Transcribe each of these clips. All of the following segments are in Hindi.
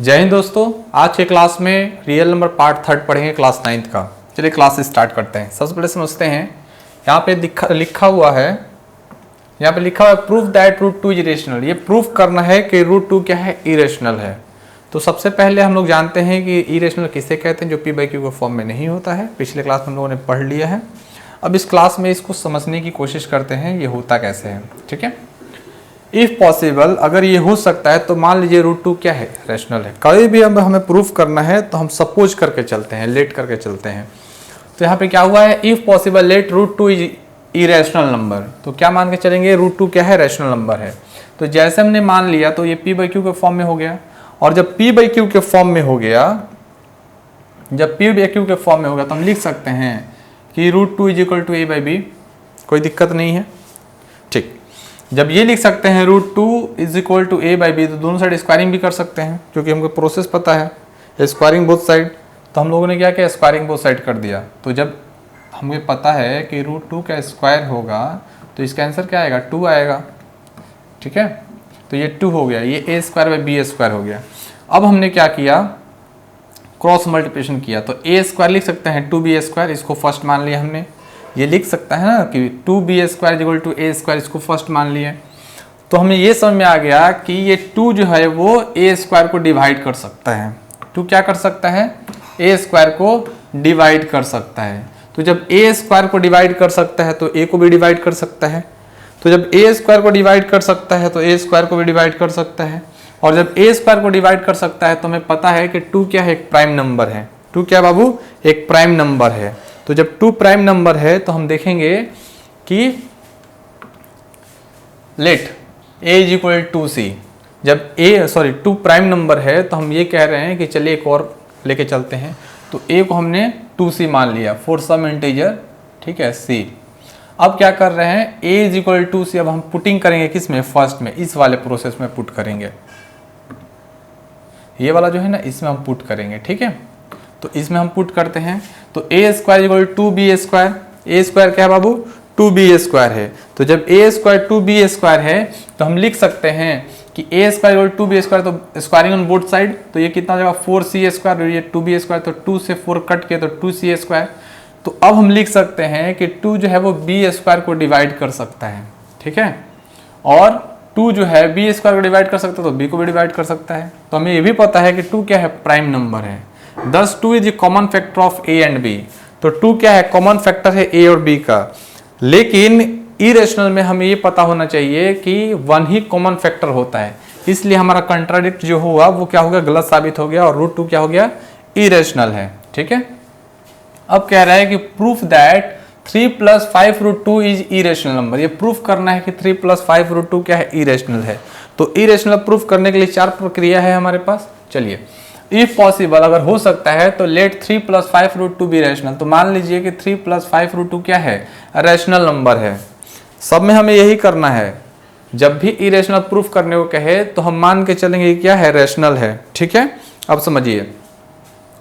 जय हिंद दोस्तों, आज के क्लास में रियल नंबर पार्ट 3 पढ़ेंगे क्लास 9th का। चलिए क्लास स्टार्ट करते हैं। सबसे पहले समझते हैं, यहाँ पे लिखा हुआ है proof that root 2 is irrational. ये प्रूफ करना है कि रूट 2 क्या है, इरेशनल है। तो सबसे पहले हम लोग जानते हैं कि इरेशनल किसे कहते हैं, जो पी बाई क्यू के फॉर्म में नहीं होता है। पिछले क्लास में हम लोगों ने पढ़ लिया है। अब इस क्लास में इसको समझने की कोशिश करते हैं ये होता कैसे है। ठीक है, इफ पॉसिबल, अगर ये हो सकता है तो मान लीजिए रूट 2 क्या है, रैशनल है। कभी भी अब हमें प्रूफ करना है तो हम सपोज करके चलते हैं, लेट करके चलते हैं। तो यहाँ पे क्या हुआ है, if possible let root 2 is irrational number. तो क्या मान के चलेंगे, रूट 2 क्या है, रैशनल नंबर है। तो जैसे हमने मान लिया तो ये पी बाई क्यू के फॉर्म में हो गया। और जब पी बाई क्यू के फॉर्म में हो गया, तो हम लिख सकते हैं कि root 2 is equal to a by b. कोई दिक्कत नहीं है। ठीक, जब ये लिख सकते हैं root 2 is equal to a by b, तो दोनों साइड स्क्वायरिंग भी कर सकते हैं, क्योंकि हमको प्रोसेस पता है स्क्वायरिंग बोथ साइड। तो हम लोगों ने क्या किया, स्क्वायरिंग बोथ साइड कर दिया। तो जब हमें पता है कि रूट 2 का स्क्वायर होगा तो इसका आंसर क्या आएगा, 2 आएगा। ठीक है, तो ये 2 हो गया, ये ए स्क्वायर बाई बी स्क्वायर हो गया। अब हमने क्या किया, क्रॉस मल्टीप्लिकेशन किया। तो ए स्क्वायर लिख सकते हैं 2b स्क्वायर, इसको फर्स्ट मान लिया हमने। ये लिख सकता है ना कि 2b square equal to a square, इसको फर्स्ट मान लिए। तो हमें ये समझ में आ गया कि ये 2 जो है वो ए स्क्वायर को डिवाइड कर सकता है। 2 क्या कर सकता है, ए स्क्वायर को डिवाइड कर सकता है। तो जब ए स्क्वायर को डिवाइड कर सकता है तो ए को भी डिवाइड कर सकता है। तो जब ए स्क्वायर को डिवाइड कर सकता है तो ए स्क्वायर को भी डिवाइड कर सकता है। और जब ए स्क्वायर को डिवाइड कर सकता है तो हमें पता है कि 2 क्या है, एक प्राइम नंबर है। 2 क्या बाबू, एक प्राइम नंबर है। तो जब 2 प्राइम नंबर है तो हम देखेंगे कि let a is equal to C. जब 2 प्राइम नंबर है तो हम ये कह रहे हैं कि चलिए एक और लेके चलते हैं। तो a को हमने 2c मान लिया फॉर सम इंटीजर, ठीक है, c। अब क्या कर रहे हैं, a इज इक्वल टू सी। अब हम पुटिंग करेंगे किस में, फर्स्ट में, इस वाले प्रोसेस में पुट करेंगे। ये वाला जो है ना, इसमें हम पुट करेंगे। ठीक है, तो इसमें हम पुट करते हैं। तो A square equal to B square. A square क्या है बाबू, 2b स्क्वायर है। तो जब ए स्क्वायर 2b स्क्वायर है तो हम लिख सकते हैं कि ए स्क्वायर इक्वल 2b स्क्वायर, तो स्क्वायरिंग ऑन बोथ साइड, तो ये कितना हो जाएगा 4c स्क्वायर। और ये 2b स्क्वायर, तो 2 से 4 कट किया तो 2c स्क्वायर। तो अब हम लिख सकते हैं कि 2 जो है वो b स्क्वायर को डिवाइड कर सकता है। ठीक है, और 2 जो है b स्क्वायर को डिवाइड कर सकता है तो b को भी डिवाइड कर सकता है। तो हमें ये भी पता है कि 2 क्या है, प्राइम नंबर है। Thus 2 is common factor of a and b। तो 2 क्या है, कॉमन फैक्टर है a और b का। लेकिन इरेशनल में हमें ये पता होना चाहिए कि 1 ही कॉमन फैक्टर होता है, इसलिए हमारा कंट्राडिक्ट जो हुआ वो क्या हो गया, गलत साबित हो गया, और रूट 2 क्या हो गया, इरेशनल है। ठीक है, अब कह रहा है कि proof that 3 + 5 root 2 is irrational number. ये प्रूफ करना है कि 3 + 5 रूट 2 क्या है, इरेशनल है। तो इरेशनल प्रूफ करने के लिए 4 प्रक्रिया है हमारे पास। चलिए, इफ पॉसिबल, अगर हो सकता है तो लेट 3 + 5 रूट 2 बी रैशनल। तो मान लीजिए कि 3 + 5 रूट 2 क्या है, रैशनल नंबर है। सब में हमें यही करना है, जब भी इरेशनल प्रूफ करने को कहे तो हम मान के चलेंगे क्या है, रैशनल है। ठीक है, अब समझिए,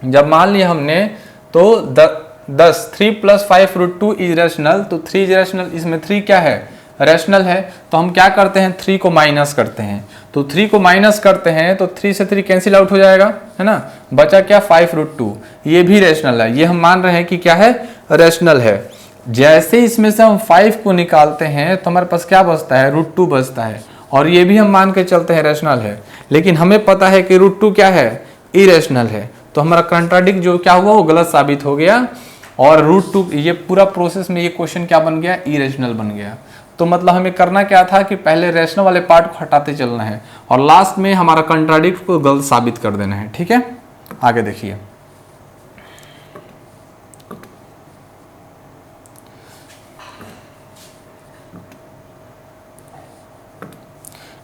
जब मान लिया हमने तो 3 + 5 रूट 2 इज रैशनल, तो 3 इज रैशनल, इसमें 3 क्या है, रैशनल है। तो हम क्या करते हैं, 3 को माइनस करते हैं। तो 3 को माइनस करते हैं तो 3 से 3 कैंसिल आउट हो जाएगा, है ना, बचा क्या, 5 रूट 2। ये भी रैशनल है, ये हम मान रहे हैं कि क्या है, रैशनल है। जैसे इसमें से हम 5 को निकालते हैं तो हमारे पास क्या बचता है, रूट 2 बचता है। और ये भी हम मान के चलते हैं रैशनल है, लेकिन हमें पता है कि रूट 2 क्या है, इरेशनल है। तो हमारा कंट्राडिक्ट जो क्या हुआ वो गलत साबित हो गया, और रूट 2 ये पूरा प्रोसेस में ये क्वेश्चन क्या बन गया, इरेशनल बन गया। तो मतलब हमें करना क्या था कि पहले रैशनल वाले पार्ट को हटाते चलना है और लास्ट में हमारा कंट्राडिक्ट को गलत साबित कर देना है। ठीक है, आगे देखिए,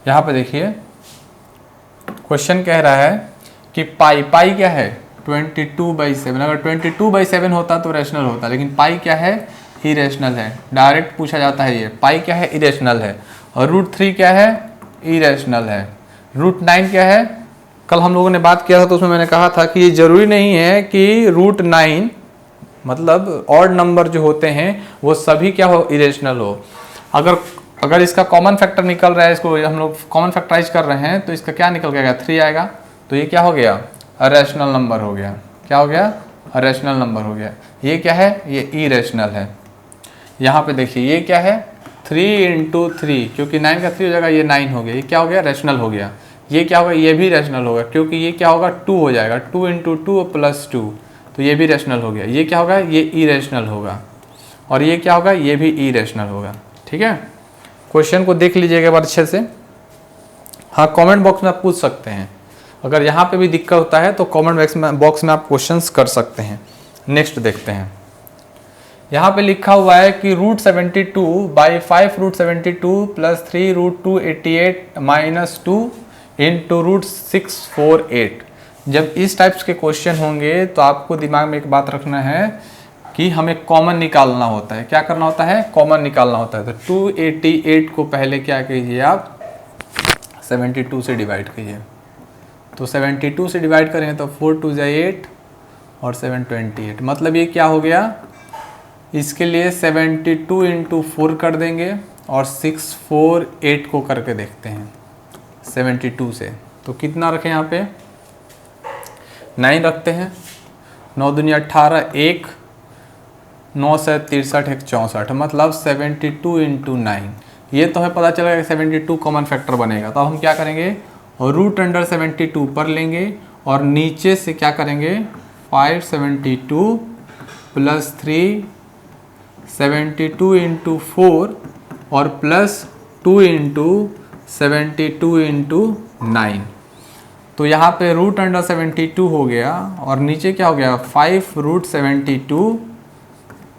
यहां पे देखिए क्वेश्चन कह रहा है कि पाई क्या है, 22/7। अगर 22/7 होता तो रैशनल होता, लेकिन पाई क्या है, इरेशनल है। डायरेक्ट पूछा जाता है, ये पाई क्या है, इरेशनल है। और रूट 3 क्या है, इरेशनल है। रूट 9 क्या है, कल हम लोगों ने बात किया था तो उसमें मैंने कहा था कि ये जरूरी नहीं है कि रूट 9 मतलब ऑड नंबर जो होते हैं वो सभी क्या हो, इरेशनल हो। अगर इसका कॉमन फैक्टर निकल रहा है, इसको हम लोग कॉमन फैक्टराइज कर रहे हैं तो इसका क्या निकल गया, 3 आएगा। तो ये क्या हो गया, रैशनल नंबर हो गया। क्या हो गया, रैशनल नंबर हो गया। ये क्या है, ये इरेशनल है। यहाँ पे देखिए ये क्या है, 3 × 3, क्योंकि 9 का 3 हो जाएगा, ये 9 हो गया। ये क्या हो गया, रैशनल हो गया। ये क्या होगा, ये भी रैशनल होगा, क्योंकि ये क्या होगा, 2 हो जाएगा, 2 × 2 + 2, तो ये भी रैशनल हो गया। ये क्या होगा, ये इरेशनल होगा। और ये क्या होगा, ये भी इरेशनल होगा। ठीक है, क्वेश्चन को देख लीजिएगा एक बार अच्छे से। हाँ, कमेंट बॉक्स में आप पूछ सकते हैं, अगर यहाँ पे भी दिक्कत होता है तो कमेंट बॉक्स में आप क्वेश्चंस कर सकते हैं। नेक्स्ट देखते हैं, यहाँ पे लिखा हुआ है कि √72 / 5 √72 + 3 √288 - 2 × √648। जब इस टाइप्स के क्वेश्चन होंगे तो आपको दिमाग में एक बात रखना है कि हमें कॉमन निकालना होता है। क्या करना होता है, कॉमन निकालना होता है। तो 288 को पहले क्या कीजिए आप, 72 से डिवाइड कीजिए। तो 72 से डिवाइड करेंगे तो 4 × 2 = 8 और 7 × 28, मतलब ये क्या हो गया, इसके लिए 72 × 4 कर देंगे और 648 को करके देखते हैं 72 से। तो कितना रखें, यहाँ पे 9 रखते हैं। 9 दूनी 18, 1 9 से 63, 1 64, मतलब 72 × 9। ये तो हमें पता चलेगा कि 72 कॉमन फैक्टर बनेगा। तो अब हम क्या करेंगे, √72 ऊपर लेंगे और नीचे से क्या करेंगे, 572 + 3 72 × 4 और +2 × 72 × 9। तो यहाँ पे √72 हो गया और नीचे क्या हो गया, 5 √72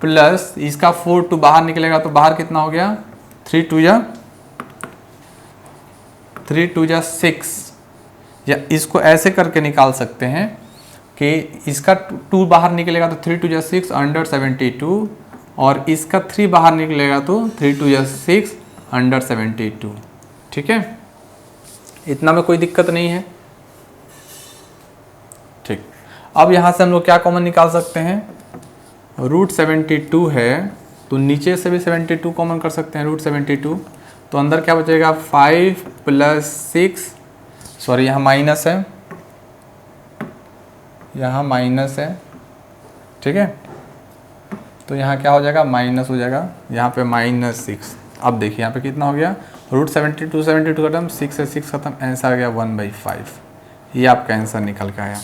प्लस इसका 4 2 बाहर निकलेगा तो बाहर कितना हो गया, 3 2 = 6। या इसको ऐसे करके निकाल सकते हैं कि इसका 2 बाहर निकलेगा तो 3 2 = 6 √72 और इसका 3 बाहर निकलेगा तो 3 2 = 6 √72। ठीक है, इतना में कोई दिक्कत नहीं है। ठीक, अब यहाँ से हम लोग क्या कॉमन निकाल सकते हैं, √72 है तो नीचे से भी 72 कॉमन कर सकते हैं, √72। तो अंदर क्या बचेगा, 5 + 6, सॉरी यहाँ माइनस है, यहाँ माइनस है। ठीक है, तो यहाँ क्या हो जाएगा, माइनस हो जाएगा, यहाँ पे -6। अब देखिए यहाँ पे कितना हो गया, √72 72 खत्म, 6 से 6 खत्म, आंसर आ गया 1/5। ये आपका आंसर निकल के आया।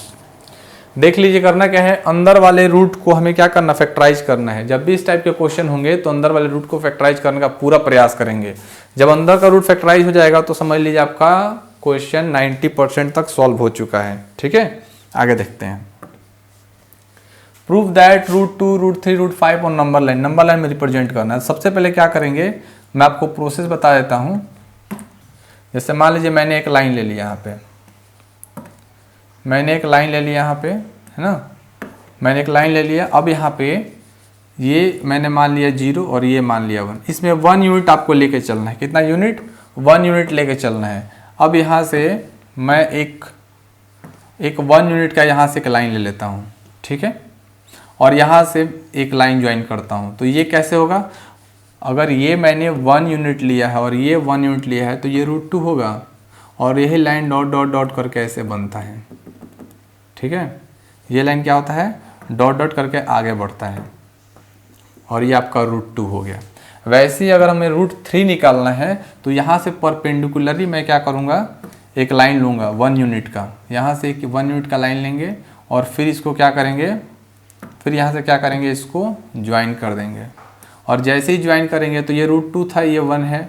देख लीजिए करना क्या है, अंदर वाले रूट को हमें क्या करना, फैक्टराइज करना है। जब भी इस टाइप के क्वेश्चन होंगे तो अंदर वाले रूट को फैक्टराइज करने का पूरा प्रयास करेंगे। जब अंदर का रूट फैक्टराइज हो जाएगा तो समझ लीजिए आपका क्वेश्चन 90% तक सॉल्व हो चुका है। ठीक है, आगे देखते हैं। प्रूव दैट √2 √3 √5 और नंबर लाइन में रिप्रेजेंट करना है। सबसे पहले क्या करेंगे, मैं आपको प्रोसेस बता देता हूँ। जैसे मान लीजिए मैंने एक लाइन ले लिया, यहाँ पे मैंने एक लाइन ले लिया, यहाँ पे है ना, मैंने एक लाइन ले लिया। अब यहाँ पे ये मैंने मान लिया 0 और ये मान लिया 1। इसमें 1 यूनिट आपको लेके चलना है। कितना यूनिट, 1 यूनिट लेके चलना है। अब यहाँ से मैं एक 1 यूनिट का यहाँ से एक लाइन ले लेता हूँ। ठीक है, और यहाँ से एक लाइन ज्वाइन करता हूँ। तो ये कैसे होगा, अगर ये मैंने 1 यूनिट लिया है और ये 1 यूनिट लिया है तो ये √2 होगा और यही लाइन डॉट डॉट डॉट करके ऐसे बनता है। ठीक है, ये लाइन क्या होता है, डॉट डॉट करके आगे बढ़ता है और ये आपका √2 हो गया। वैसे ही अगर हमें √3 निकालना है तो यहाँ से परपेंडिकुलरली मैं क्या करूँगा, एक लाइन लूँगा 1 यूनिट का, यहाँ से एक 1 यूनिट का लाइन लेंगे और फिर इसको क्या करेंगे, फिर यहाँ से क्या करेंगे, इसको ज्वाइन कर देंगे। और जैसे ही ज्वाइन करेंगे तो ये √2 था, ये 1 है,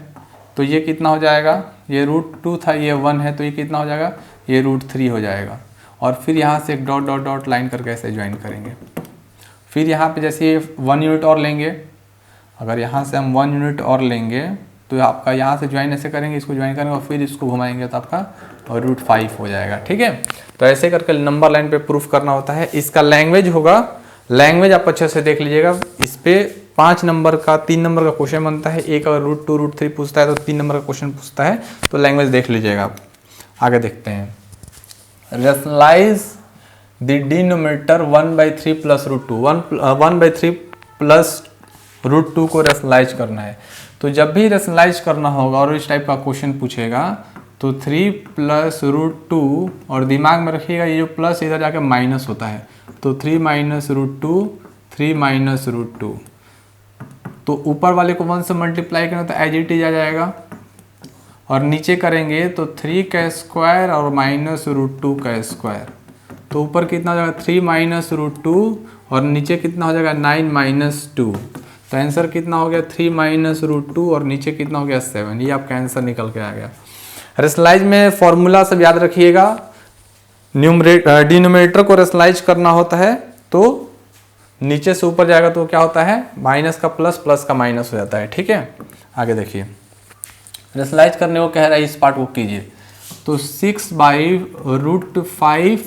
तो ये कितना हो जाएगा, ये √2 था, ये 1 है, तो ये कितना हो जाएगा, ये √3 हो जाएगा। और फिर यहाँ से एक डॉट डॉट डॉट लाइन करके ऐसे ज्वाइन करेंगे। फिर यहाँ पे जैसे ये 1 यूनिट और लेंगे, अगर यहाँ से हम 1 यूनिट और लेंगे तो आपका यहाँ से ज्वाइन ऐसे करेंगे, इसको ज्वाइन करेंगे और फिर इसको घुमाएंगे तो आपका √5 हो जाएगा। ठीक है, तो ऐसे करके नंबर लाइन पे प्रूफ करना होता है। इसका लैंग्वेज होगा, लैंग्वेज आप अच्छे से देख लीजिएगा। इस पे 5 नंबर का 3 नंबर का क्वेश्चन बनता है। एक अगर √2 √3 पूछता है तो 3 नंबर का क्वेश्चन पूछता है, तो लैंग्वेज देख लीजिएगा आप। आगे देखते हैं, रैशनलाइज द डिनोमिनेटर 1/3 + √2। 1/3 + √2 को रैशनलाइज करना है। तो जब भी रैशनलाइज करना होगा और इस टाइप का क्वेश्चन पूछेगा तो 3 प्लस रूट 2, और दिमाग में रखिएगा ये जो प्लस इधर जाकर माइनस होता है, तो 3 माइनस रूट 2, 3 माइनस रूट 2। तो ऊपर वाले को 1 से मल्टीप्लाई करें तो एज इट इज आ जाएगा, और नीचे करेंगे तो 3 का स्क्वायर और माइनस रूट 2 का स्क्वायर। तो ऊपर कितना हो जाएगा 3 माइनस रूट 2, और नीचे कितना हो जाएगा 9 माइनस 2। तो आंसर कितना हो गया 3 माइनस रूट 2, और नीचे कितना हो गया 7। ये आपका आंसर निकल के आ गया। रेशनलाइज में फॉर्मूला सब याद रखिएगा, डिनोमिनेटर को रेशनलाइज करना होता है तो नीचे से ऊपर जाएगा तो क्या होता है, माइनस का प्लस, प्लस का माइनस हो जाता है। ठीक है, आगे देखिए, रेशनलाइज करने को कह रहा है, इस पार्ट को कीजिए। तो 6/√5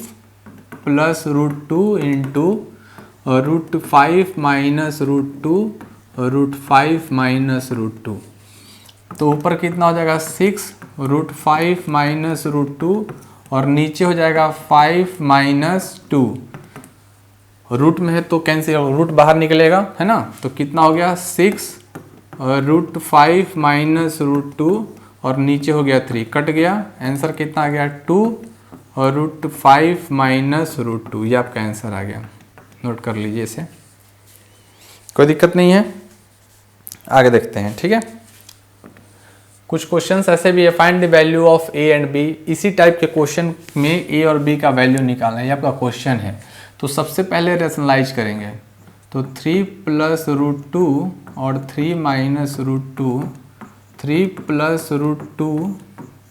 प्लस √2 इंटू √5 माइनस √2 √5 माइनस √2। तो ऊपर कितना हो जाएगा 6√5 माइनस √2, और नीचे हो जाएगा 5 माइनस 2। रूट में है तो कैंसिल, रूट बाहर निकलेगा, है ना। तो कितना हो गया 6√5 माइनस √2, और नीचे हो गया 3, कट गया। आंसर कितना आ गया 2√5 माइनस √2। ये आपका आंसर आ गया, नोट कर लीजिए इसे, कोई दिक्कत नहीं है। आगे देखते हैं। ठीक है, कुछ क्वेश्चंस ऐसे भी है, find the value of a and b. इसी टाइप के क्वेश्चन में ए और बी का वैल्यू निकालना है, ये आपका क्वेश्चन है। तो सबसे पहले रेशनलाइज करेंगे, तो 3 प्लस √2 और 3 माइनस √2, 3 प्लस √2,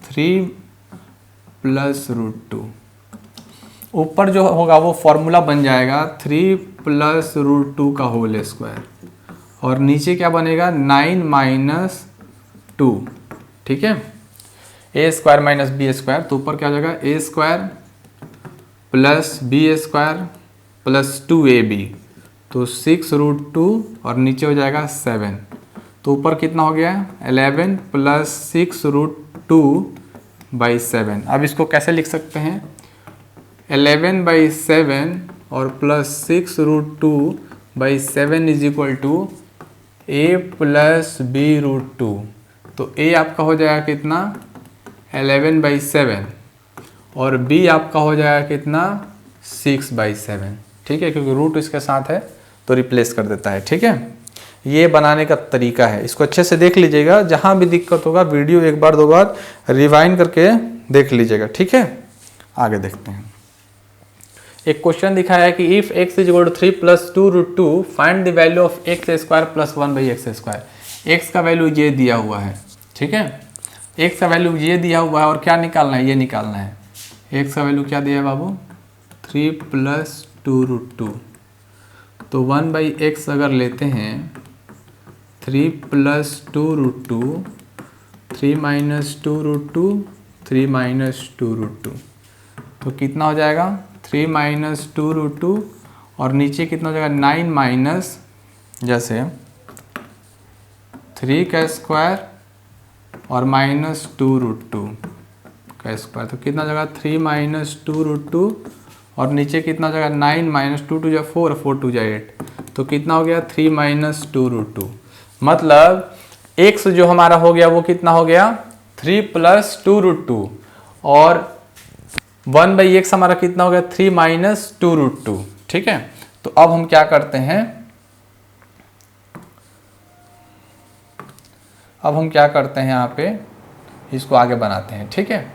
3 प्लस √2। ऊपर जो होगा वो फॉर्मूला बन जाएगा 3 प्लस √2 का होल स्क्वायर, और नीचे क्या बनेगा 9 माइनस 2। ठीक है, A square minus B square. तो ऊपर क्या हो जाएगा A square plus B square plus 2ab, तो 6√2, और नीचे हो जाएगा 7। तो ऊपर कितना हो गया 11 प्लस 6√2/7। अब इसको कैसे लिख सकते हैं, 11/7 और plus 6√2/7 is equal to a plus b√2। तो a आपका हो जाएगा कितना 11/7, और b आपका हो जाएगा कितना 6/7। ठीक है, क्योंकि रूट इसके साथ है तो रिप्लेस कर देता है। ठीक है, ये बनाने का तरीका है, इसको अच्छे से देख लीजिएगा। जहाँ भी दिक्कत होगा वीडियो एक बार दो बार रिवाइंड करके देख लीजिएगा। ठीक है, आगे देखते हैं। एक क्वेश्चन दिखाया है कि if x is equal to 3 plus 2√2 find the value of x square plus 1/x²। x का वैल्यू ये दिया हुआ है। ठीक है, x का वैल्यू ये दिया हुआ है, और क्या निकालना है, ये निकालना है। x का वैल्यू क्या दिया है बाबू 3 प्लस 2√2। तो 1/x अगर लेते हैं 3 प्लस 2√2, 3 माइनस 2√2, 3 माइनस 2√2, तो कितना हो जाएगा 3 माइनस 2√2, और नीचे कितना हो जाएगा 9 माइनस, जैसे 3 का स्क्वायर और माइनस 2√2 का स्क्वायर। तो कितना हो जाएगा 3 माइनस 2√2, और नीचे कितना हो जाएगा 9 माइनस 2 2 4, 4 2 8। तो कितना हो गया 3 माइनस 2√2। मतलब x जो हमारा हो गया वो कितना हो गया 3 प्लस 2√2, और 1/x हमारा कितना हो गया 3 माइनस 2√2। ठीक है, तो अब हम क्या करते हैं, यहाँ पे इसको आगे बनाते हैं। ठीक है,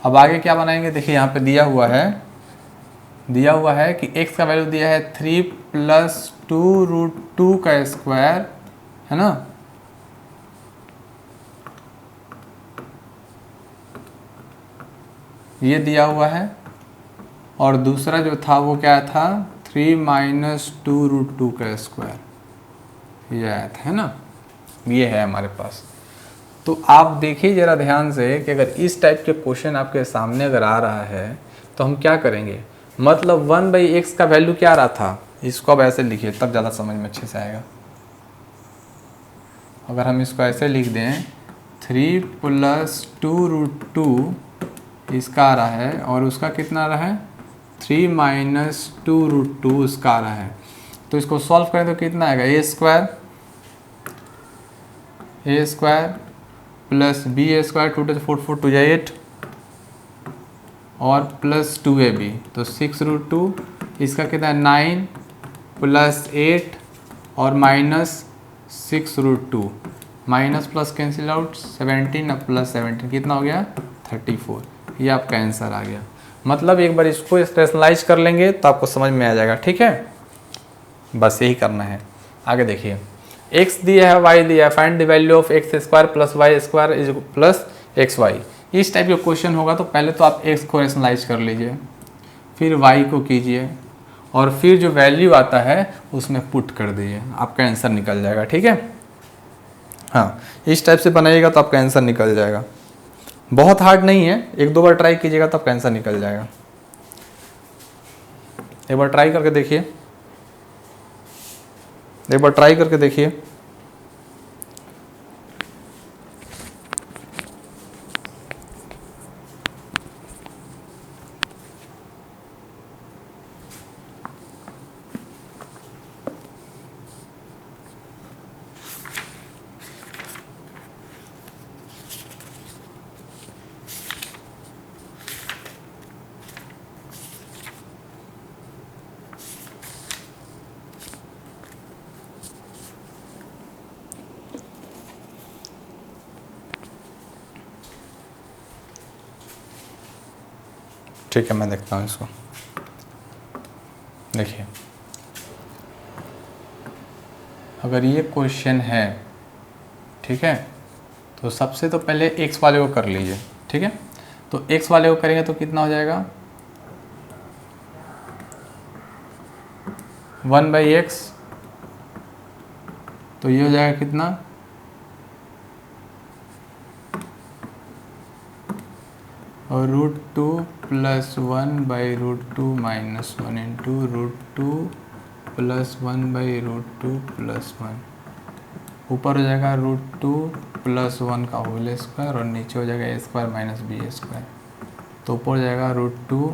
अब आगे क्या बनाएंगे, देखिए यहाँ पे दिया हुआ है कि x का वैल्यू दिया है 3 प्लस 2√2 का स्क्वायर, है ना। ये दिया हुआ है, और दूसरा जो था वो क्या था 3 माइनस 2√2 का स्क्वायर, ये आया था, है ना। ये है हमारे पास। तो आप देखिए ज़रा ध्यान से कि अगर इस टाइप के क्वेश्चन आपके सामने अगर आ रहा है तो हम क्या करेंगे, मतलब 1/x का वैल्यू क्या आ रहा था, इसको अब ऐसे लिखिए तब ज़्यादा समझ में अच्छे से आएगा। अगर हम इसको ऐसे लिख दें 3 प्लस 2√2 इसका आ रहा है, और उसका कितना आ रहा है 3 माइनस 2√2 उसका आ रहा है। तो इसको सॉल्व करें तो कितना आएगा a square A square plus b a square 2 to the 4 4 2 जा 8 और प्लस 2ab तो 6√2 इसका कितना है 9 प्लस 8 और minus 6√2 minus plus cancel out 17 और प्लस 17 कितना हो गया 34। ये आपका आंसर आ गया। मतलब एक बार इसको रैशनलाइज कर लेंगे तो आपको समझ में आ जाएगा। ठीक है, बस यही करना है। आगे देखिए, x दिया है y दिया है, find the value of x square plus y square is plus x y. इस टाइप का क्वेश्चन होगा तो पहले तो आप x को रैशनलाइज कर लीजिए, फिर y को कीजिए और फिर जो वैल्यू आता है उसमें पुट कर दीजिए, आपका आंसर निकल जाएगा। ठीक है, हाँ इस टाइप से बनाइएगा तो आपका आंसर निकल जाएगा। बहुत हार्ड नहीं है, एक दो बार ट्राई कीजिएगा तो आपका आंसर निकल जाएगा। एक बार ट्राई करके देखिए, एक बार ट्राई करके देखिए। ठीक है, मैं देखता हूँ इसको। देखिए, अगर ये क्वेश्चन है, ठीक है, तो सबसे तो पहले x वाले को कर लीजिए। ठीक है, तो x वाले को करेंगे तो कितना हो जाएगा 1/x, तो ये हो जाएगा कितना और √2 plus 1/√2 minus 1 into √2 plus 1/√2 plus 1। ऊपर हो जाएगा √2 प्लस 1 का होल स्क्वायर और नीचे हो जाएगा a square minus B square. तो ऊपर हो जाएगा √2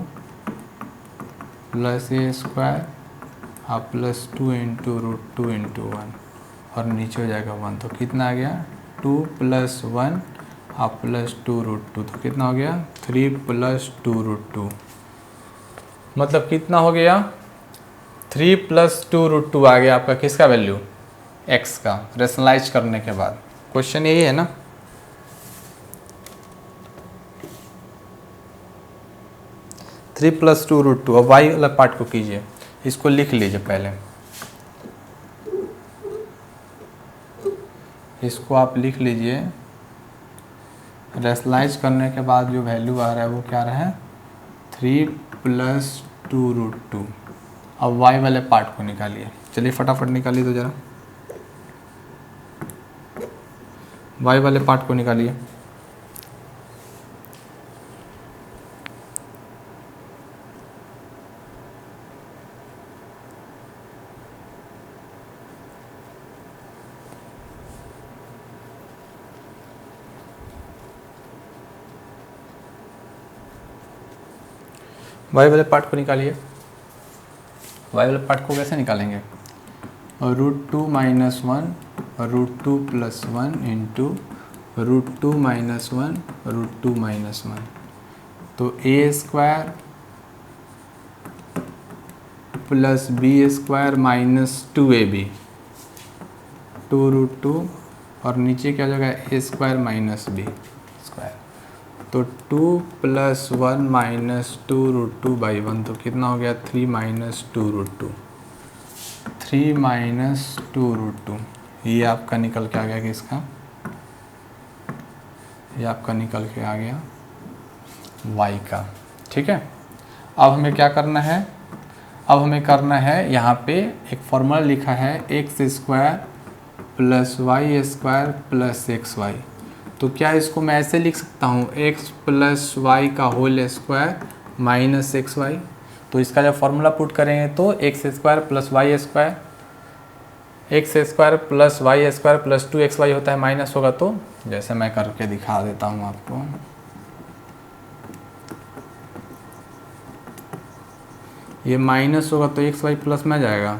प्लस a स्क्वायर आप प्लस 2 इंटू √2 इंटू 1 और नीचे हो जाएगा 1। तो कितना आ गया 2 प्लस 1 आप प्लस 2√2, तो कितना हो गया 3 प्लस 2√2। मतलब कितना हो गया 3 प्लस 2√2 आ गया आपका किसका वैल्यू x का, रैशनलाइज करने के बाद। क्वेश्चन यही है ना। Three plus 2√2। अब y वाला पार्ट को कीजिए, इसको लिख लीजिए पहले, इसको आप लिख लीजिए। रैशनलाइज करने के बाद जो वैल्यू आ रहा है वो क्या रहा है 3 प्लस 2√2। अब y वाले पार्ट को निकालिए, चलिए फटाफट निकालिए तो ज़रा, y वाले पार्ट को निकालिए। y वाले पार्ट को निकालिए। y वाले पार्ट को कैसे निकालेंगे √2 minus 1 √2 plus 1 into √2 minus 1 √2 minus 1। तो a square plus b square minus 2ab 2√2 और नीचे क्या हो जाएगा a square minus b square. तो 2 प्लस 1 माइनस 2√2/1 तो कितना हो गया 3 माइनस 2√2, 3 माइनस 2√2। ये आपका निकल के आ गया किसका, ये आपका निकल के आ गया y का। ठीक है, अब हमें क्या करना है, अब हमें करना है यहाँ पे एक फॉर्मूला लिखा है x square plus y square plus XY। तो क्या इसको मैं ऐसे लिख सकता हूँ x प्लस वाई का होल स्क्वायर माइनस XY। तो इसका जब फॉर्मूला पुट करेंगे तो x square plus y square, x square plus y square plus 2XY होता है, माइनस होगा तो जैसे मैं करके दिखा देता हूँ आपको। ये माइनस होगा तो XY प्लस में आ जाएगा।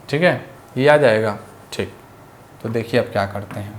ठीक है, ये आ जाएगा। ठीक, तो देखिए अब क्या करते हैं।